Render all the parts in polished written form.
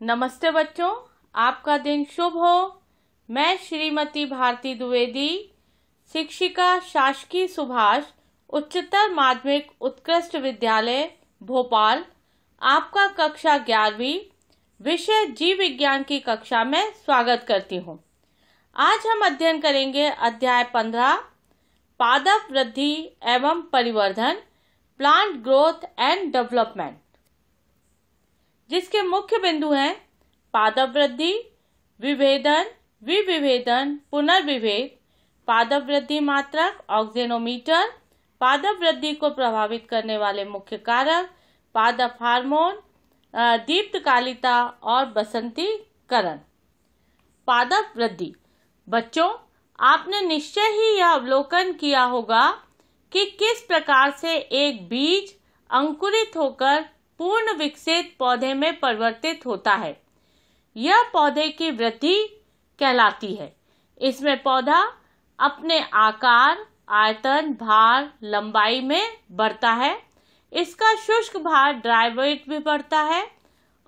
नमस्ते बच्चों, आपका दिन शुभ हो। मैं श्रीमती भारती द्विवेदी, शिक्षिका शासकीय सुभाष उच्चतर माध्यमिक उत्कृष्ट विद्यालय भोपाल, आपका कक्षा 11वीं विषय जीव विज्ञान की कक्षा में स्वागत करती हूँ। आज हम अध्ययन करेंगे अध्याय 15 पादप वृद्धि एवं परिवर्धन, प्लांट ग्रोथ एंड डेवलपमेंट, जिसके मुख्य बिंदु हैं पादप वृद्धि, विभेदन, विविभेदन, पुनर्विभेद, पादप वृद्धि मात्रक, ऑक्जेनोमीटर, पादप वृद्धि को प्रभावित करने वाले मुख्य कारक, पादप हार्मोन, दीप्तकालिता और बसंतीकरण। पादप वृद्धि। बच्चों, आपने निश्चय ही यह अवलोकन किया होगा कि किस प्रकार से एक बीज अंकुरित होकर पूर्ण विकसित पौधे में परिवर्तित होता है। यह पौधे की वृद्धि कहलाती है। इसमें पौधा अपने आकार, आयतन, भार, लंबाई में बढ़ता है। इसका शुष्क भार, ड्राई वेट भी बढ़ता है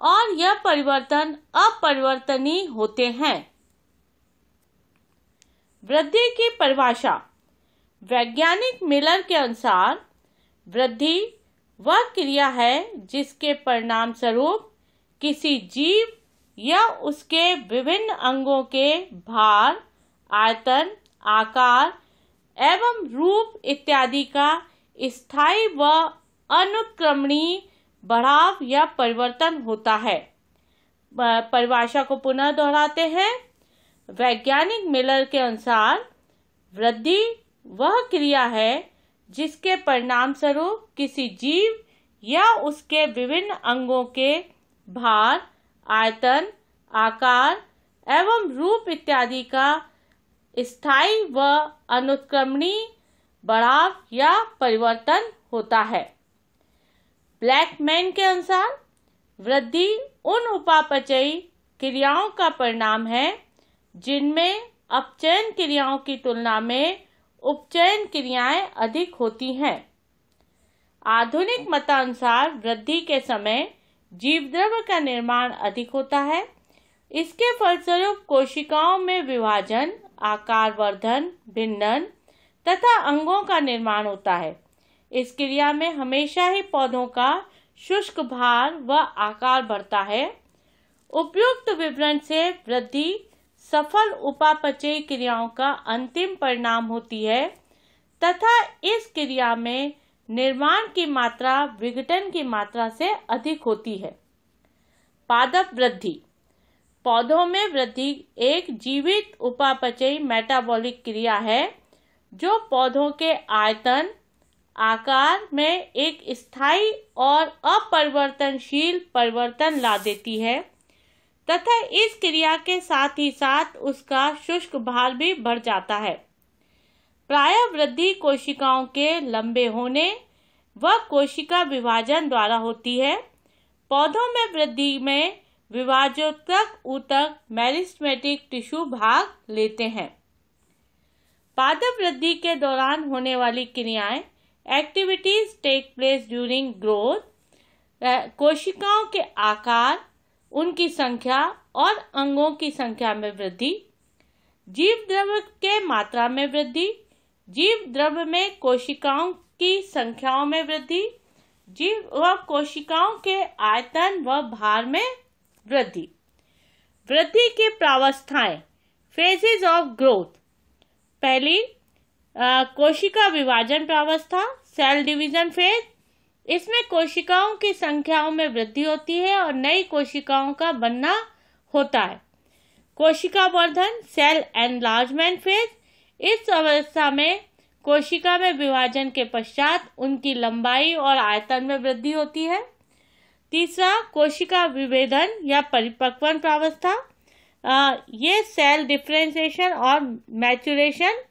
और यह परिवर्तन अपरिवर्तनीय होते हैं। वृद्धि की परिभाषा। वैज्ञानिक मिलर के अनुसार वृद्धि वह क्रिया है जिसके परिणाम स्वरूप किसी जीव या उसके विभिन्न अंगों के भार, आयतन, आकार एवं रूप इत्यादि का स्थायी व अनुक्रमणीय बढ़ाव या परिवर्तन होता है। परिभाषा को पुनः दोहराते हैं। वैज्ञानिक मिलर के अनुसार वृद्धि वह क्रिया है जिसके परिणाम स्वरूप किसी जीव या उसके विभिन्न अंगों के भार, आयतन, आकार एवं रूप इत्यादि का स्थायी व अनुक्रमणीय बढ़ाव या परिवर्तन होता है। ब्लैकमैन के अनुसार वृद्धि उन उपापचयी क्रियाओं का परिणाम है जिनमें अपचयन क्रियाओं की तुलना में उपचयन क्रियाएं अधिक होती हैं। आधुनिक मतानुसार वृद्धि के समय जीवद्रव्य का निर्माण अधिक होता है। इसके फलस्वरूप कोशिकाओं में विभाजन, आकार वर्धन, भिन्नन तथा अंगों का निर्माण होता है। इस क्रिया में हमेशा ही पौधों का शुष्क भार व आकार बढ़ता है। उपयुक्त विवरण से वृद्धि सफल उपापचयी क्रियाओं का अंतिम परिणाम होती है तथा इस क्रिया में निर्माण की मात्रा विघटन की मात्रा से अधिक होती है। पादप वृद्धि। पौधों में वृद्धि एक जीवित उपापचयी मेटाबॉलिक क्रिया है जो पौधों के आयतन, आकार में एक स्थायी और अपरिवर्तनशील परिवर्तन ला देती है तथा इस क्रिया के साथ ही साथ उसका शुष्क भार भी बढ़ जाता है। प्रायः वृद्धि कोशिकाओं के लंबे होने व कोशिका विभाजन द्वारा होती है। पौधों में वृद्धि में विभाजोत्तक ऊतक मेरिस्टेमेटिक टिश्यू भाग लेते हैं। पादप वृद्धि के दौरान होने वाली क्रियाएं activities take place during growth. कोशिकाओं के आकार, उनकी संख्या और अंगों की संख्या में वृद्धि। जीव द्रव्य के मात्रा में वृद्धि। जीव द्रव्य में कोशिकाओं की संख्याओं में वृद्धि। जीव व कोशिकाओं के आयतन व भार में वृद्धि। वृद्धि की प्रावस्थाएं, फेजेस ऑफ ग्रोथ। पहली, कोशिका विभाजन प्रावस्था, सेल डिवीजन फेज। इसमें कोशिकाओं की संख्याओं में वृद्धि होती है और नई कोशिकाओं का बनना होता है। कोशिका वर्धन, सेल एनलार्जमेंट फेज। इस अवस्था में कोशिका में विभाजन के पश्चात उनकी लंबाई और आयतन में वृद्धि होती है। तीसरा, कोशिका विभेदन या परिपक्वन प्रावस्था। ये सेल डिफरेंशिएशन और मैच्योरेशन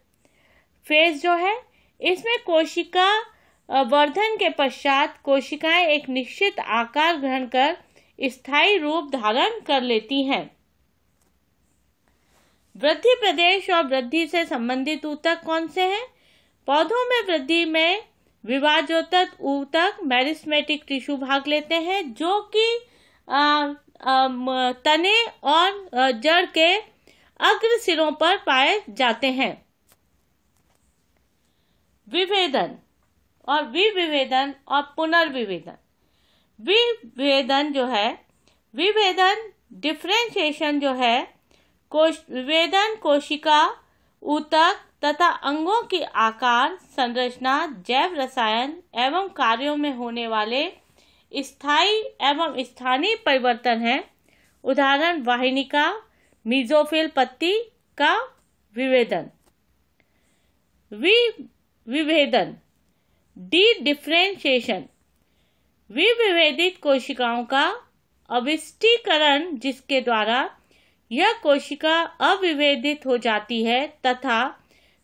फेज जो है, इसमें कोशिका वर्धन के पश्चात कोशिकाएं एक निश्चित आकार ग्रहण कर स्थायी रूप धारण कर लेती हैं। वृद्धि प्रदेश और वृद्धि से संबंधित ऊतक कौन से हैं? पौधों में वृद्धि में विभाजोत्तक ऊतक मेरिस्टेमेटिक टिश्यू भाग लेते हैं जो कि तने और जड़ के अग्र सिरों पर पाए जाते हैं। विभेदन और विविभेदन और पुनर्विभेदन। विभेदन डिफरेंशिएशन जो है, विभेदन कोशिका, ऊतक तथा अंगों की आकार, संरचना, जैव रसायन एवं कार्यों में होने वाले स्थायी एवं स्थानीय परिवर्तन है। उदाहरण वाहिनिका, मीजोफिल पत्ती का विभेदन। विभेदन डी डिफरेंशिएशन, विविभेदित कोशिकाओं का अविष्टीकरण जिसके द्वारा यह कोशिका अविभेदित हो जाती है तथा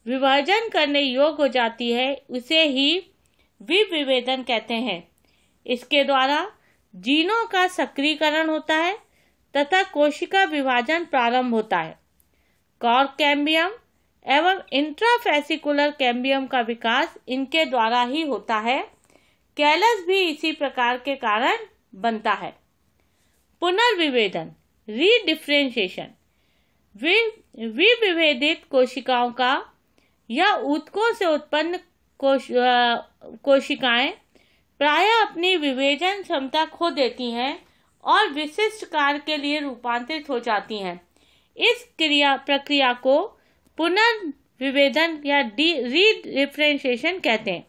विभाजन करने योग्य हो जाती है, उसे ही विविभेदन कहते हैं। इसके द्वारा जीनों का सक्रियकरण होता है तथा कोशिका विभाजन प्रारंभ होता है। कॉर्क कैम्बियम एवं इंट्राफेसिकुलर कैम्बियम का विकास इनके द्वारा ही होता है। कैलस भी इसी प्रकार के कारण बनता है। पुनर्विभेदन रीडिफरेंशिएशन, विविभेदित कोशिकाओं का या ऊतकों से उत्पन्न कोशिकाएं प्रायः अपनी विभेजन क्षमता खो देती हैं और विशिष्ट कार्य के लिए रूपांतरित हो जाती हैं। इस प्रक्रिया को पुनर्विभेदन या रीडिफरेंशिएशन कहते हैं।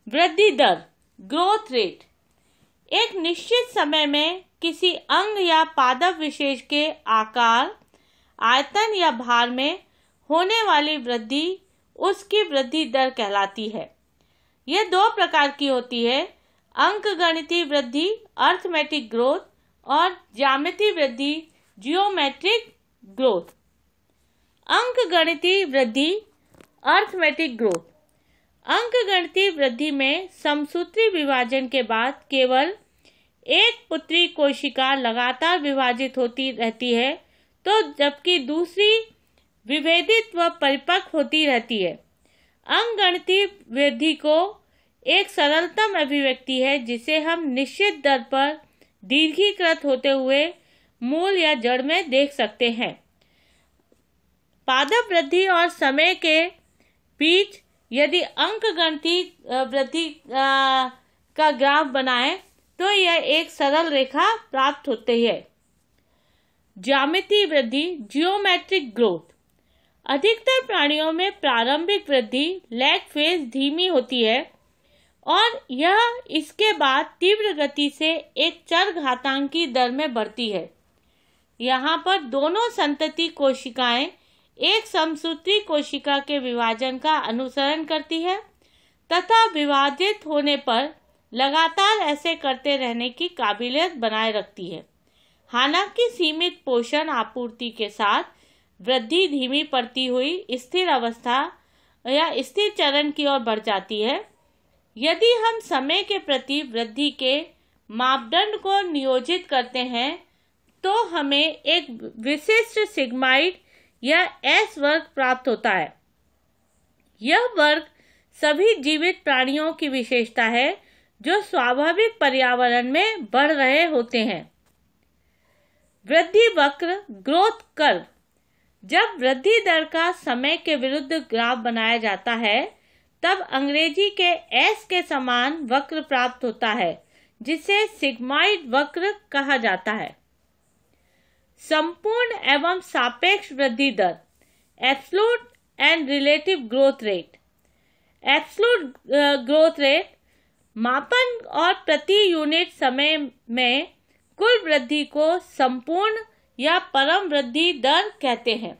वृद्धि दर ग्रोथ रेट, एक निश्चित समय में किसी अंग या पादप विशेष के आकार, आयतन या भार में होने वाली वृद्धि उसकी वृद्धि दर कहलाती है। यह दो प्रकार की होती है, अंकगणितीय वृद्धि अर्थमेटिक ग्रोथ और ज्यामितीय वृद्धि जियोमेट्रिक ग्रोथ। अंकगणितीय वृद्धि अर्थमेटिक ग्रोथ, अंकगणितीय वृद्धि में समसूत्री विभाजन के बाद केवल एक पुत्री कोशिका लगातार विभाजित होती रहती है, तो जबकि दूसरी विभेदित व परिपक्व होती रहती है। अंकगणितीय वृद्धि को एक सरलतम अभिव्यक्ति है जिसे हम निश्चित दर पर दीर्घीकृत होते हुए मूल या जड़ में देख सकते हैं। पादप वृद्धि और समय के बीच यदि अंकगणितीय वृद्धि का ग्राफ बनाएं तो यह एक सरल रेखा प्राप्त होती है। ज्यामितीय वृद्धि जियोमेट्रिक ग्रोथ, अधिकतर प्राणियों में प्रारंभिक वृद्धि लैग फेज धीमी होती है और यह इसके बाद तीव्र गति से एक चरघातांकी दर में बढ़ती है। यहाँ पर दोनों संतति कोशिकाएं एक समसूत्री कोशिका के विभाजन का अनुसरण करती है तथा विभाजित होने पर लगातार ऐसे करते रहने की काबिलियत बनाए रखती है। हालांकि सीमित पोषण आपूर्ति के साथ वृद्धि धीमी पड़ती हुई स्थिर अवस्था या स्थिर चरण की ओर बढ़ जाती है। यदि हम समय के प्रति वृद्धि के मापदंड को नियोजित करते हैं तो हमें एक विशिष्ट सिग्माइड या एस वर्ग प्राप्त होता है। यह वर्ग सभी जीवित प्राणियों की विशेषता है जो स्वाभाविक पर्यावरण में बढ़ रहे होते हैं। वृद्धि वक्र ग्रोथ कर्व, जब वृद्धि दर का समय के विरुद्ध ग्राफ बनाया जाता है तब अंग्रेजी के एस के समान वक्र प्राप्त होता है जिसे सिग्माइड वक्र कहा जाता है। संपूर्ण एवं सापेक्ष वृद्धि दर absolute and relative growth rate. Absolute growth rate मापन और प्रति यूनिट समय में कुल वृद्धि को संपूर्ण या परम वृद्धि दर कहते हैं।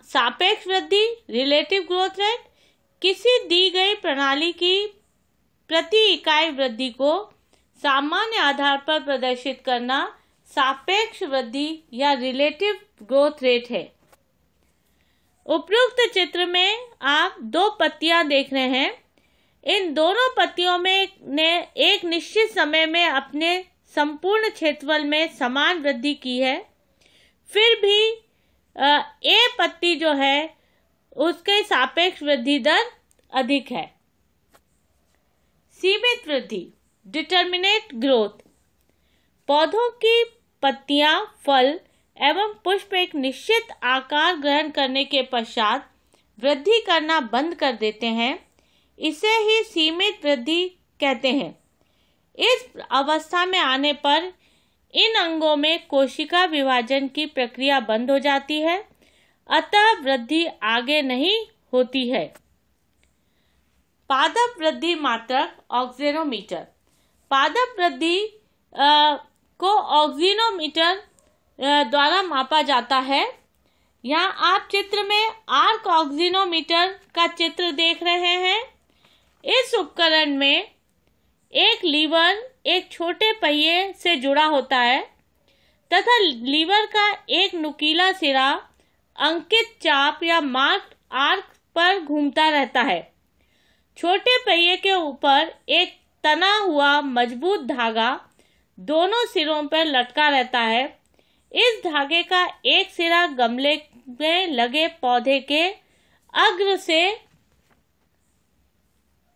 सापेक्ष वृद्धि रिलेटिव ग्रोथ रेट किसी दी गई प्रणाली की प्रति इकाई वृद्धि को सामान्य आधार पर प्रदर्शित करना सापेक्ष वृद्धि या रिलेटिव ग्रोथ रेट है। उपरोक्त चित्र में आप दो पत्तियां देख रहे हैं। इन दोनों पत्तियों में ने एक निश्चित समय में अपने संपूर्ण क्षेत्रफल में समान वृद्धि की है, फिर भी ए पत्ती जो है उसके सापेक्ष वृद्धि दर अधिक है। सीमित वृद्धि डिटर्मिनेट ग्रोथ, पौधों की पत्तियां, फल एवं पुष्प एक निश्चित आकार ग्रहण करने के पश्चात वृद्धि करना बंद कर देते हैं। इसे ही सीमित वृद्धि कहते हैं। इस अवस्था में आने पर इन अंगों में कोशिका विभाजन की प्रक्रिया बंद हो जाती है, अतः वृद्धि आगे नहीं होती है। पादप वृद्धि मात्रक ऑक्सीनोमीटर। पादप वृद्धि को ऑक्सीनोमीटर द्वारा मापा जाता है। यहाँ आप चित्र में आर्क ऑक्सीनोमीटर का चित्र देख रहे हैं। इस उपकरण में एक लीवर एक छोटे पहिए से जुड़ा होता है तथा लीवर का एक नुकीला सिरा अंकित चाप या मार्क आर्क पर घूमता रहता है। छोटे पहिए के ऊपर एक तना हुआ मजबूत धागा दोनों सिरों पर लटका रहता है। इस धागे का एक सिरा गमले में लगे पौधे के अग्र से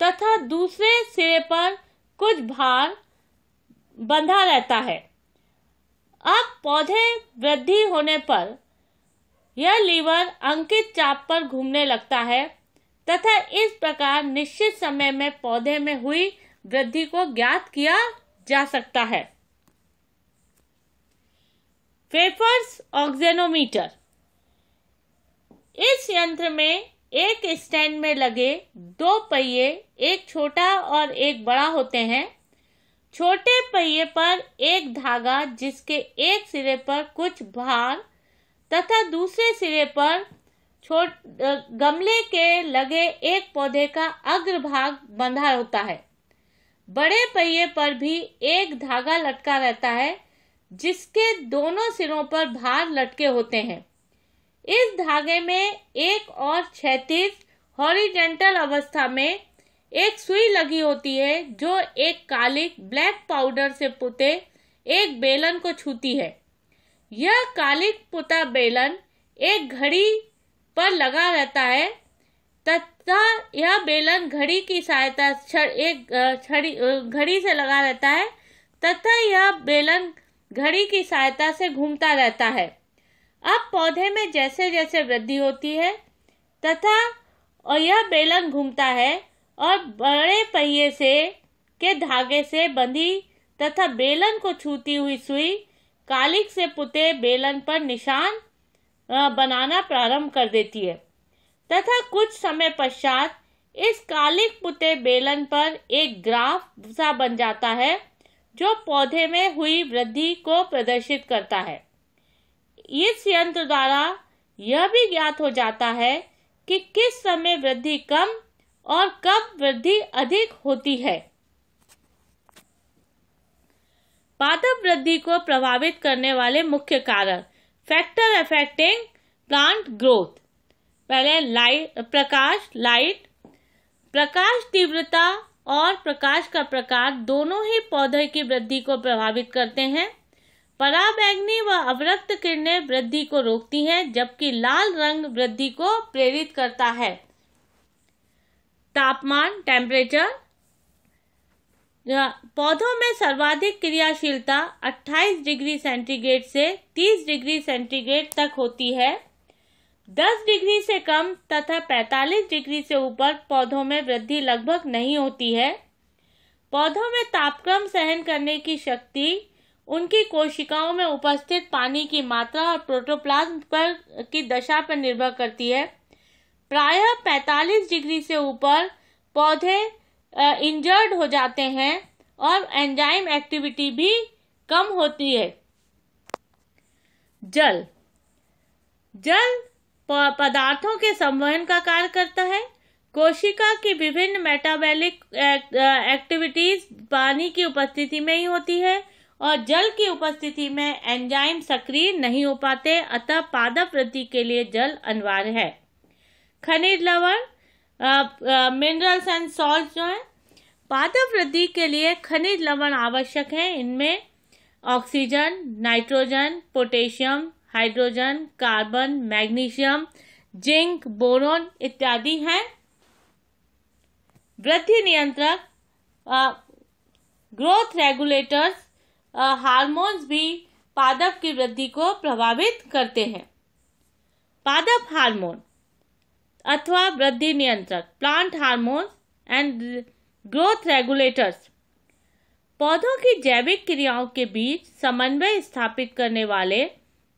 तथा दूसरे सिरे पर कुछ भार बंधा रहता है। अब पौधे वृद्धि होने पर यह लीवर अंकित चाप पर घूमने लगता है तथा इस प्रकार निश्चित समय में पौधे में हुई वृद्धि को ज्ञात किया जा सकता है। फेफर्स ऑक्सीनोमीटर। इस यंत्र में एक स्टैंड में लगे दो पहिए, एक छोटा और एक बड़ा होते हैं। छोटे पहिए पर एक धागा जिसके एक सिरे पर कुछ भार तथा दूसरे सिरे पर गमले के लगे एक पौधे का अग्रभाग बंधा होता है। बड़े पहिए पर भी एक धागा लटका रहता है जिसके दोनों सिरों पर भार लटके होते हैं। इस धागे में एक और क्षैतिज हॉरिजॉन्टल अवस्था में एक सुई लगी होती है जो एक कालिक ब्लैक पाउडर से पुते एक बेलन को छूती है। यह कालिक पुता बेलन एक घड़ी पर लगा रहता है तथा यह बेलन घड़ी की सहायता घड़ी से लगा रहता है तथा यह बेलन घड़ी की सहायता से घूमता रहता है। अब पौधे में जैसे जैसे वृद्धि होती है तथा और यह बेलन घूमता है और बड़े पहिए से के धागे से बंधी तथा बेलन को छूती हुई सुई कालिक से पुते बेलन पर निशान बनाना प्रारंभ कर देती है तथा कुछ समय पश्चात इस कालिक पुते बेलन पर एक ग्राफ सा बन जाता है जो पौधे में हुई वृद्धि को प्रदर्शित करता है। इस यंत्र द्वारा यह भी ज्ञात हो जाता है कि किस समय वृद्धि कम और कब वृद्धि अधिक होती है। पादप वृद्धि को प्रभावित करने वाले मुख्य कारक फैक्टर अफेक्टिंग प्लांट ग्रोथ। पहले प्रकाश तीव्रता और प्रकाश का प्रकार दोनों ही पौधे की वृद्धि को प्रभावित करते हैं। पराबैंगनी व अवरक्त किरणें वृद्धि को रोकती हैं जबकि लाल रंग वृद्धि को प्रेरित करता है। तापमान टेम्परेचर। पौधों में सर्वाधिक क्रियाशीलता 28 डिग्री सेंटीग्रेड से 30 डिग्री सेंटीग्रेड तक होती है। 10 डिग्री से कम तथा 45 डिग्री से ऊपर पौधों में वृद्धि लगभग नहीं होती है। पौधों में तापक्रम सहन करने की शक्ति उनकी कोशिकाओं में उपस्थित पानी की मात्रा और प्रोटोप्लाज्म पर की दशा पर निर्भर करती है। प्रायः 45 डिग्री से ऊपर पौधे इंजर्ड हो जाते हैं और एंजाइम एक्टिविटी भी कम होती है। जल पदार्थों के संवहन का कार्य करता है। कोशिका की विभिन्न मेटाबॉलिक एक्टिविटीज पानी की उपस्थिति में ही होती है और जल की उपस्थिति में एंजाइम सक्रिय नहीं हो पाते, अतः पादप वृद्धि के लिए जल अनिवार्य है। खनिज लवण मिनरल्स एंड सॉल्ट जो है पादप वृद्धि के लिए खनिज लवण आवश्यक है। इनमें oxygen, nitrogen, potassium, hydrogen, carbon, magnesium, zinc, boron इत्यादि हैं। वृद्धि नियंत्रक ग्रोथ रेगुलेटर्स हार्मोन्स भी पादप की वृद्धि को प्रभावित करते हैं। पादप हार्मोन अथवा वृद्धि नियंत्रक, plant hormones and growth regulators, पौधों की जैविक क्रियाओं के बीच समन्वय स्थापित करने वाले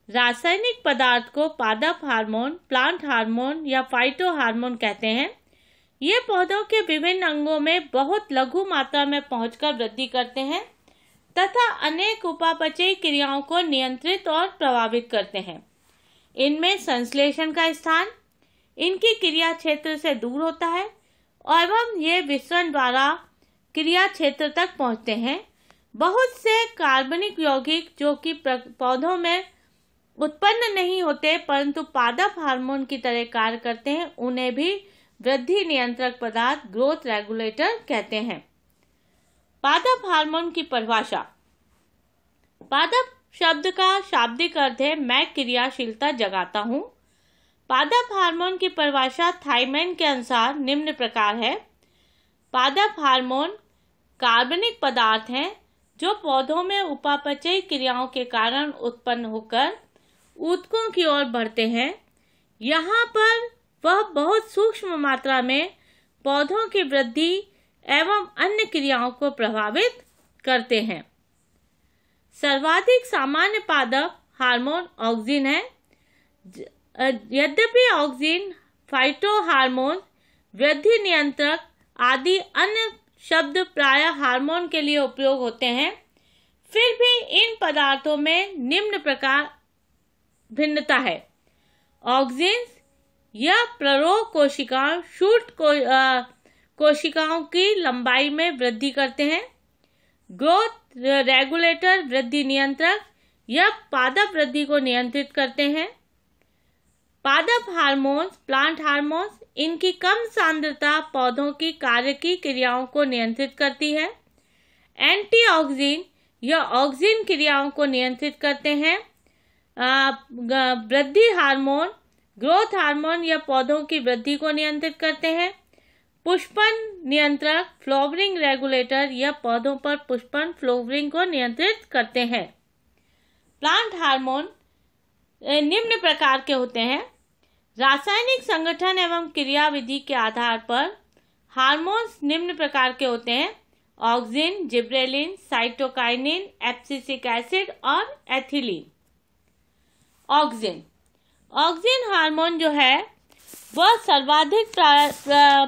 रासायनिक पदार्थ को पादप हार्मोन, प्लांट हार्मोन या फाइटो हार्मोन कहते हैं। ये पौधों के विभिन्न अंगों में बहुत लघु मात्रा में पहुंचकर वृद्धि करते हैं तथा अनेक उपापचयी क्रियाओं को नियंत्रित और प्रभावित करते हैं। इनमें संश्लेषण का स्थान इनकी क्रिया क्षेत्र से दूर होता है एवं ये विसरण द्वारा क्रिया क्षेत्र तक पहुंचते हैं। बहुत से कार्बनिक यौगिक जो कि पौधों में उत्पन्न नहीं होते परंतु पादप हार्मोन की तरह कार्य करते हैं, उन्हें भी वृद्धि नियंत्रक पदार्थ, ग्रोथ रेगुलेटर कहते हैं। पादप हार्मोन की परिभाषा। पादप शब्द का शाब्दिक अर्थ है मैं क्रियाशीलता जगाता हूँ। पादप हार्मोन की परिभाषा थाइमैन के अनुसार निम्न प्रकार है। पादप हार्मोन कार्बनिक पदार्थ हैं जो पौधों में उपापचयी क्रियाओं के कारण उत्पन्न होकर ऊतकों की ओर बढ़ते हैं। यहाँ पर वह बहुत सूक्ष्म मात्रा में पौधों की वृद्धि एवं अन्य क्रियाओं को प्रभावित करते हैं। सर्वाधिक सामान्य पादप हार्मोन ऑक्सिन है। यद्यपि ऑक्सिन, फाइटो हार्मोन, वृद्धि नियंत्रक आदि अन्य शब्द प्रायः हार्मोन के लिए उपयोग होते हैं, फिर भी इन पदार्थों में निम्न प्रकार भिन्नता है। ऑक्सिन यह प्ररोह कोशिकाओं, शूट कोशिकाओं की लंबाई में वृद्धि करते हैं। ग्रोथ रेगुलेटर, वृद्धि नियंत्रक, यह पादप वृद्धि को नियंत्रित करते हैं। पादप हार्मोन्स, प्लांट हार्मोन्स, इनकी कम सांद्रता पौधों की कार्य की क्रियाओं को नियंत्रित करती है। एंटीऑक्सिन, यह ऑक्सिन क्रियाओं को नियंत्रित करते हैं। वृद्धि हार्मोन, ग्रोथ हार्मोन, यह पौधों की वृद्धि को नियंत्रित करते हैं। पुष्पन नियंत्रक, फ्लावरिंग रेगुलेटर, यह पौधों पर पुष्पन, फ्लावरिंग को नियंत्रित करते हैं। प्लांट हार्मोन निम्न प्रकार के होते हैं। रासायनिक संगठन एवं क्रियाविधि के आधार पर हार्मोन्स निम्न प्रकार के होते हैं। Auxin, gibberellin, cytokinin, abscisic acid और एथिलीन। ऑक्सिन हार्मोन जो है वह सर्वाधिक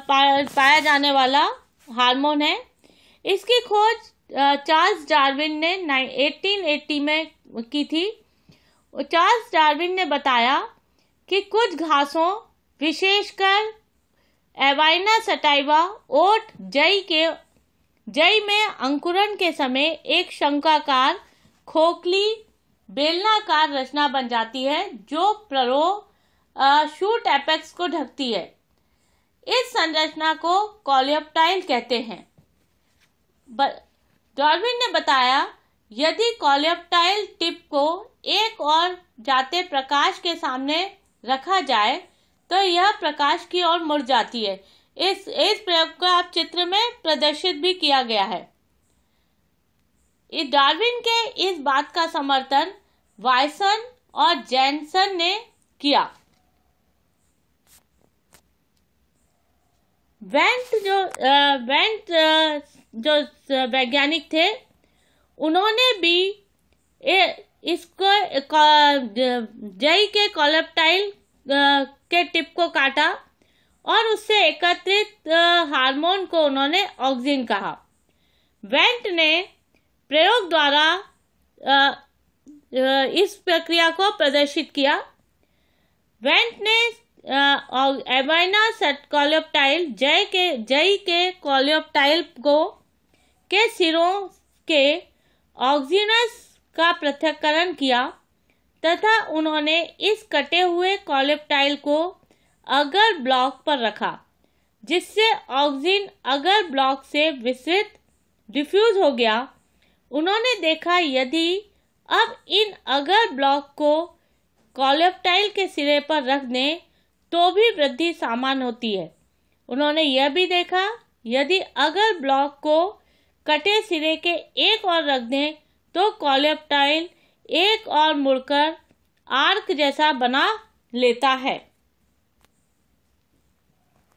पाया जाने वाला हार्मोन है। इसकी खोज चार्ल्स डार्विन ने 1880 में की थी। चार्ल्स डार्विन ने बताया कि कुछ घासों, विशेषकर एवाइना सटाइवा, ओट, जई में अंकुरण के समय एक शंक्वाकार, खोखली, बेलनाकार रचना बन जाती है जो प्ररोह शूट एपेक्स को ढकती है। इस संरचना को कॉलियोप्टाइल कहते हैं। डार्विन ने बताया यदि कॉलियोप्टाइल टिप को एक और जाते प्रकाश के सामने रखा जाए तो यह प्रकाश की ओर मुड़ जाती है। इस प्रयोग को आप चित्र में प्रदर्शित भी किया गया है। डार्विन के इस बात का समर्थन वायसन और जैनसन ने किया। वेंट जो वैज्ञानिक थे उन्होंने भी इसको जई के कॉलियोप्टाइल के टिप को काटा और उससे एकत्रित हार्मोन को उन्होंने ऑक्सिन कहा। वेंट ने प्रयोग द्वारा इस प्रक्रिया को प्रदर्शित किया। वेंट ने एवाइना कॉलियोप्टाइल, जई के कॉलियोप्टाइल के सिरों के ऑक्सिनस का पृथक्करण किया तथा उन्होंने इस कटे हुए कॉलियोप्टाइल को अगर ब्लॉक पर रखा, जिससे ऑक्सिन अगर ब्लॉक से विस्तृत डिफ्यूज हो गया। उन्होंने देखा यदि अब इन अगर ब्लॉक को कॉलियोप्टाइल के सिरे पर रख दें तो भी वृद्धि समान होती है। उन्होंने यह भी देखा यदि अगर ब्लॉक को कटे सिरे के एक और रख दें तो कोलेप्टाइल एक और मुड़कर आर्क जैसा बना लेता है।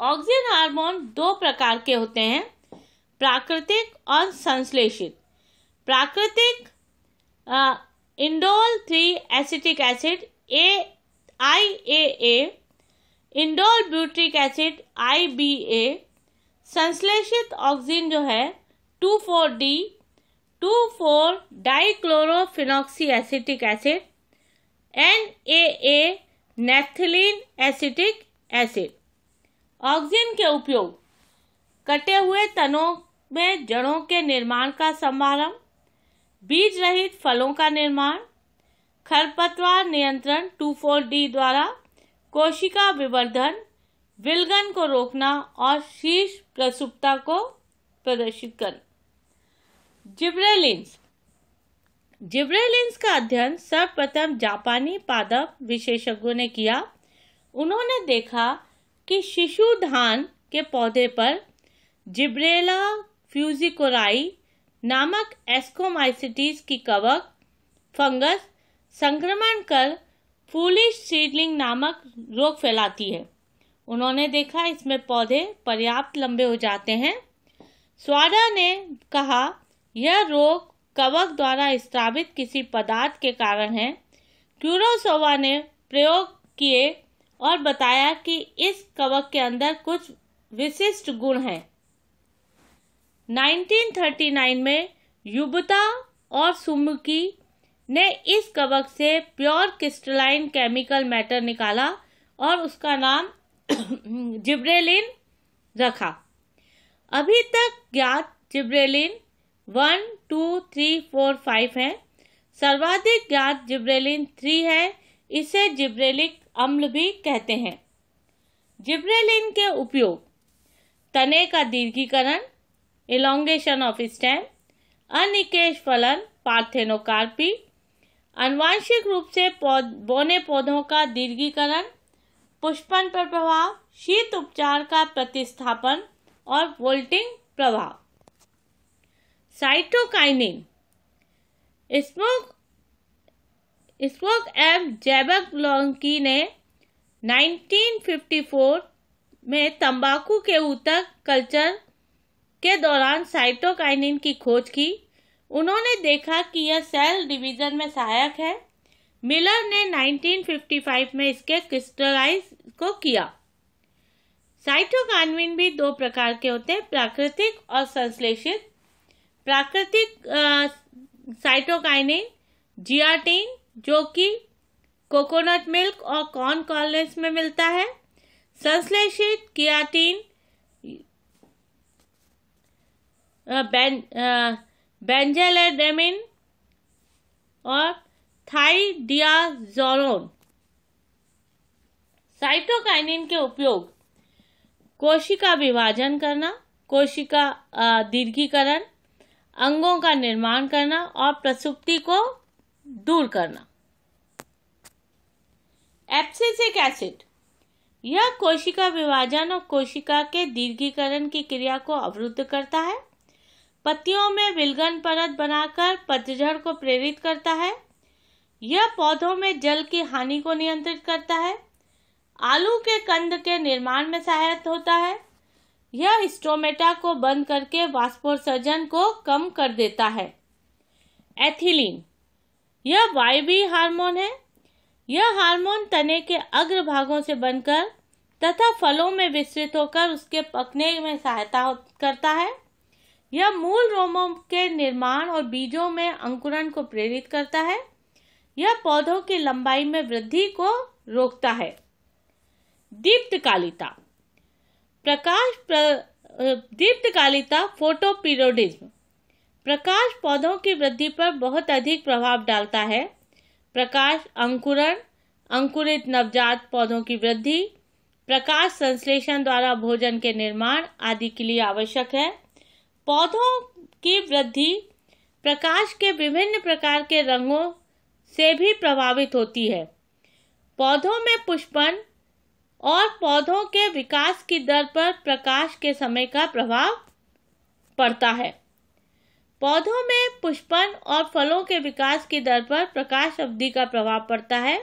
ऑक्सिन हार्मोन दो प्रकार के होते हैं, प्राकृतिक और संश्लेषित। प्राकृतिक indole 3 acetic acid IAA, indole butyric acid IBA। संश्लेषित ऑक्सिन जो है 2,4-D 2,4-डाइक्लोरोफिनॉक्सी acetic acid NAA, naphthalene acetic acid. Auxin के उपयोग कटे हुए तनों में जड़ों के निर्माण का समारंभ, बीज रहित फलों का निर्माण, खरपतवार नियंत्रण 2,4-D द्वारा, कोशिका विवर्धन, विलगन को रोकना और शीर्ष प्रसुप्ता को प्रदर्शित करना। जिब्रेलिन्स का अध्ययन सर्वप्रथम जापानी पादप विशेषज्ञों ने किया। उन्होंने देखा कि शिशु धान के पौधे पर जिब्रेला फ्यूजिकोराई नामक एस्कोमाइसिटीज की कवक फंगस संक्रमण कर फूलिश सीडलिंग नामक रोग फैलाती है। उन्होंने देखा इसमें पौधे पर्याप्त लंबे हो जाते हैं। स्वाडा ने कहा यह रोग कवक द्वारा स्रावित किसी पदार्थ के कारण है। क्यूरोसोवा ने प्रयोग किए और बताया कि इस कवक के अंदर कुछ विशिष्ट गुण हैं। 1939 में युबता और सुमुकी ने इस कवक से प्योर क्रिस्टलाइन केमिकल मैटर निकाला और उसका नाम जिब्रेलिन रखा। अभी तक ज्ञात जिब्रेलिन 1, 2, 3, 4, 5 है। सर्वाधिक ज्ञात जिब्रेलिन 3 है। इसे जिब्रेलिक अम्ल भी कहते हैं। जिब्रेलिन के उपयोग तने का दीर्घीकरण, इलोंगेशन ऑफ स्टेम, अनिकेश फलन पार्थेनोकार्पी, आनुवांशिक रूप से बौने पौधों का दीर्घीकरण, पुष्पन पर प्रभाव, शीत उपचार का प्रतिस्थापन और वोल्टिंग प्रभाव। साइटोकाइनिन स्पोक एम जैबकलोंकी ने 1954 में तंबाकू के ऊतक कल्चर के दौरान साइटोकाइनिन की खोज की। उन्होंने देखा कि यह सेल डिवीजन में सहायक है। मिलर ने 1955 में इसके क्रिस्टलाइज को किया। साइटोकाइनिन भी दो प्रकार के होते हैं, प्राकृतिक और संश्लेषित। प्राकृतिक साइटोकाइनिन जियाटिन जो कि कोकोनट मिल्क और कॉर्न कॉर्नलेस में मिलता है। संश्लेषित कियाटिन बेंजेलेडेमिन और थाइडियाजोलोन। साइटोकाइनिन के उपयोग कोशिका विभाजन करना, कोशिका दीर्घीकरण, अंगों का निर्माण करना और प्रसुप्ति को दूर करना। एब्सिसिक एसिड यह कोशिका विभाजन और कोशिका के दीर्घीकरण की क्रिया को अवरुद्ध करता है। पत्तियों में विलगन परत बनाकर पतझड़ को प्रेरित करता है। यह पौधों में जल की हानि को नियंत्रित करता है। आलू के कंद के निर्माण में सहायक होता है। यह स्टोमेटा को बंद करके वाष्पोत्सर्जन को कम कर देता है। एथिलीन यह वायवीय हार्मोन है। यह हार्मोन तने के अग्र भागों से बनकर तथा फलों में विस्तृत होकर उसके पकने में सहायता करता है। यह मूल रोमों के निर्माण और बीजों में अंकुरण को प्रेरित करता है। यह पौधों की लंबाई में वृद्धि को रोकता है। दीप्तकालिता दीप्तकालिता फोटोपीरियोडिज्म प्रकाश पौधों की वृद्धि पर बहुत अधिक प्रभाव डालता है। प्रकाश अंकुरण, अंकुरित नवजात पौधों की वृद्धि, प्रकाश संश्लेषण द्वारा भोजन के निर्माण आदि के लिए आवश्यक है। पौधों की वृद्धि प्रकाश के विभिन्न प्रकार के रंगों से भी प्रभावित होती है। पौधों में पुष्पन और पौधों के विकास की दर पर प्रकाश के समय का प्रभाव पड़ता है। पौधों में पुष्पन और फलों के विकास की दर पर प्रकाश अवधि का प्रभाव पड़ता है।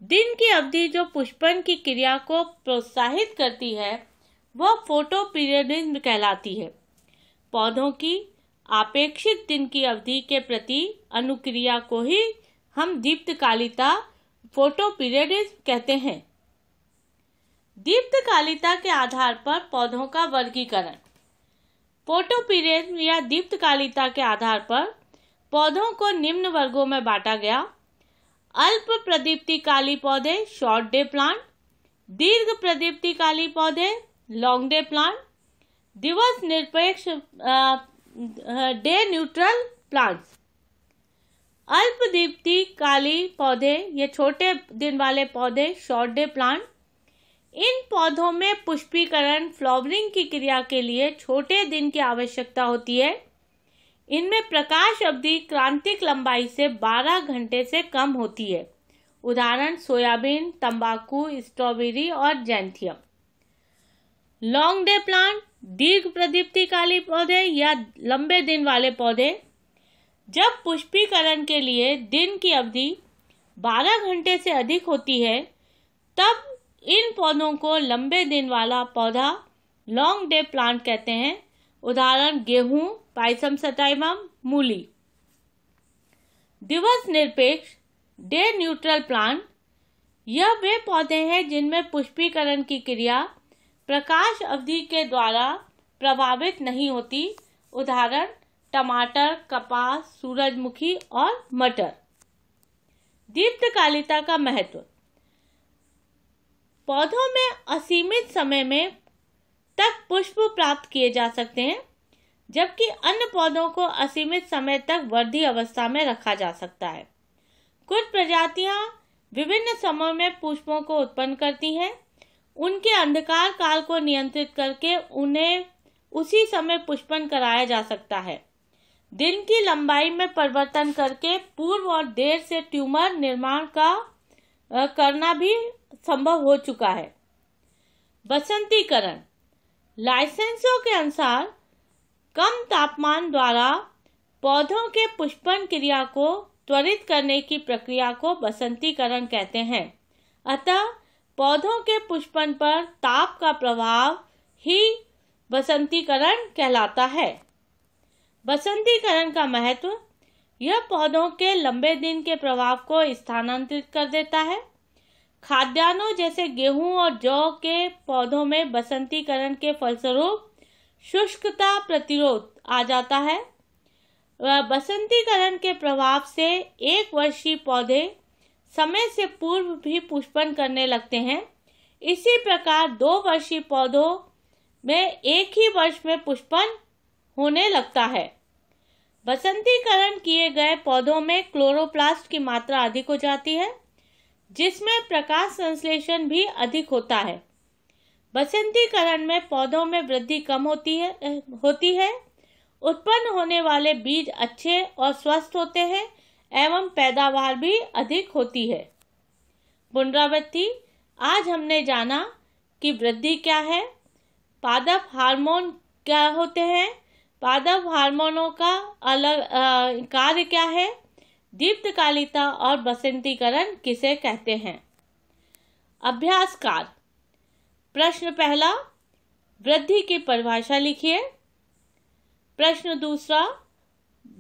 दिन की अवधि जो पुष्पन की क्रिया को प्रोत्साहित करती है वह फोटोपीरियडिज्म कहलाती है। पौधों की आपेक्षिक दिन की अवधि के प्रति अनुक्रिया को ही हम दीप्तकालिता फोटोपीरियडिज्म कहते हैं। दीप्तकालिता के आधार पर पौधों का वर्गीकरण। फोटोपीरियडिज्म या दीप्तकालिता के आधार पर पौधों को निम्न वर्गों में बांटा गया। अल्प प्रदीप्तिकाली पौधे शॉर्ट डे प्लांट, दीर्घ प्रदीप्तिकाली पौधे लॉन्ग डे प्लांट, दिवस निरपेक्ष डे न्यूट्रल प्लांट्स। अल्प दीप्तिकाली पौधे ये छोटे दिन वाले पौधे शॉर्ट डे प्लांट। इन पौधों में पुष्पीकरण फ्लावरिंग की क्रिया के लिए छोटे दिन की आवश्यकता होती है। इनमें प्रकाश अवधि क्रांतिक लंबाई से 12 घंटे से कम होती है। उदाहरण सोयाबीन, तंबाकू, स्ट्रॉबेरी और जैंथियम। लॉन्ग डे प्लांट दीर्घ प्रदीप्तिकाली पौधे या लंबे दिन वाले पौधे। जब पुष्पीकरण के लिए दिन की अवधि 12 घंटे से अधिक होती है तब इन पौधों को लंबे दिन वाला पौधा लॉन्ग डे प्लांट कहते हैं। उदाहरण गेहूं, पाइसम सटाइवम, मूली। दिवस निरपेक्ष डे न्यूट्रल प्लांट यह वे पौधे हैं जिनमें पुष्पीकरण की क्रिया प्रकाश अवधि के द्वारा प्रभावित नहीं होती। उदाहरण टमाटर, कपास, सूरजमुखी और मटर। दीप्तकालिता का महत्व। पौधों में असीमित समय में तक पुष्प प्राप्त किए जा सकते हैं, जबकि अन्य पौधों को असीमित समय तक वर्धी अवस्था में रखा जा सकता है। कुछ प्रजातियां विभिन्न समयों में पुष्पों को उत्पन्न करती हैं। उनके अंधकार काल को नियंत्रित करके उन्हें उसी समय पुष्पन कराया जा सकता है। दिन की लंबाई में परिवर्तन करके पूर्व और देर से ट्यूमर निर्माण का करना भी संभव हो चुका है। बसंतीकरण। लाइसेंसों के अनुसार कम तापमान द्वारा पौधों के पुष्पन क्रिया को त्वरित करने की प्रक्रिया को बसंतीकरण कहते हैं। अतः पौधों के पुष्पन पर ताप का प्रभाव ही बसंतीकरण कहलाता है। बसंतीकरण का महत्व। यह पौधों के लंबे दिन के प्रभाव को स्थानांतरित कर देता है। खाद्यान्नों जैसे गेहूं और जौ के पौधों में बसंतीकरण के फलस्वरूप शुष्कता प्रतिरोध आ जाता है। बसंतीकरण के प्रभाव से 1 वर्षीय पौधे समय से पूर्व भी पुष्पन करने लगते हैं। इसी प्रकार 2 वर्षीय पौधों में एक ही वर्ष में पुष्पन होने लगता है। बसंतीकरण किए गए पौधों में क्लोरोप्लास्ट की मात्रा अधिक हो जाती है, जिसमें प्रकाश संश्लेषण भी अधिक होता है। बसंतीकरण में पौधों में वृद्धि कम होती है। उत्पन्न होने वाले बीज अच्छे और स्वस्थ होते हैं एवं पैदावार भी अधिक होती है। पुनरावृत्ति। आज हमने जाना कि वृद्धि क्या है, पादप हार्मोन क्या होते हैं, पादप हार्मोनों का अलग कार्य क्या है, दीप्तकालिता और बसंतीकरण किसे कहते हैं। अभ्यास कार्य। प्रश्न पहला, वृद्धि की परिभाषा लिखिए। प्रश्न दूसरा,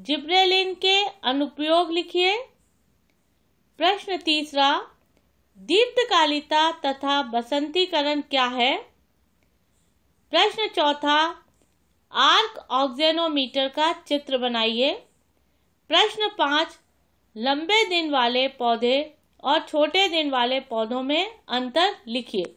जिब्रेलिन के अनुप्रयोग लिखिए। प्रश्न तीसरा, दीप्तकालिता तथा बसंतीकरण क्या है। प्रश्न चौथा, आर्क ऑक्सेनोमीटर का चित्र बनाइए। प्रश्न 5, लंबे दिन वाले पौधे और छोटे दिन वाले पौधों में अंतर लिखिए।